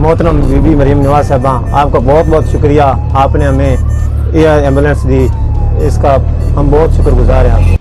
मोहतरम बीबी मरीम नवाज साहबा, आपका बहुत बहुत शुक्रिया। आपने हमें ये एम्बुलेंस दी, इसका हम बहुत शुक्रगुजार हैं आपके।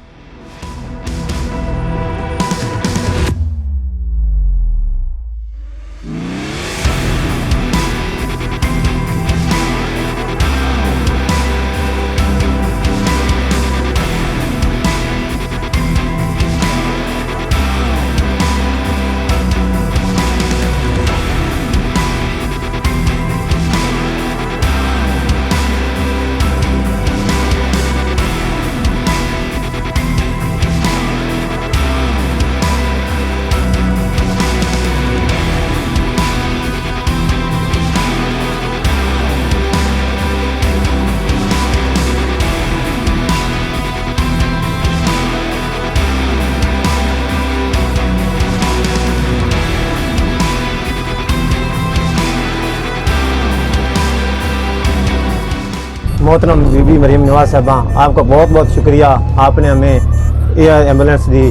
मोहतरम बीबी मरीम नवाज साहबा, आपका बहुत बहुत शुक्रिया। आपने हमें ये एम्बुलेंस दी,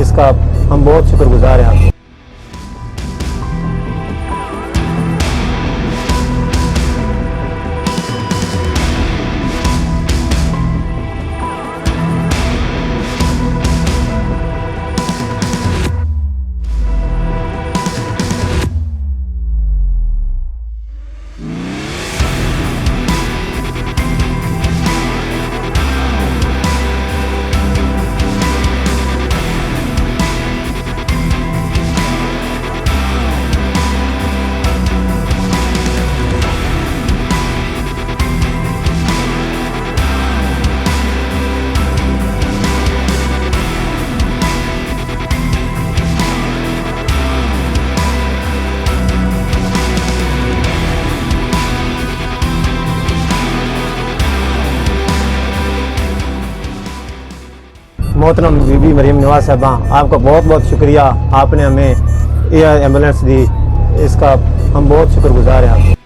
इसका हम बहुत शुक्रगुजार हैं आपके। मोहतरम बीबी मरीम नवाज साहबा, आपका बहुत बहुत शुक्रिया। आपने हमें ये एम्बुलेंस दी, इसका हम बहुत शुक्रगुजार हैं आपके।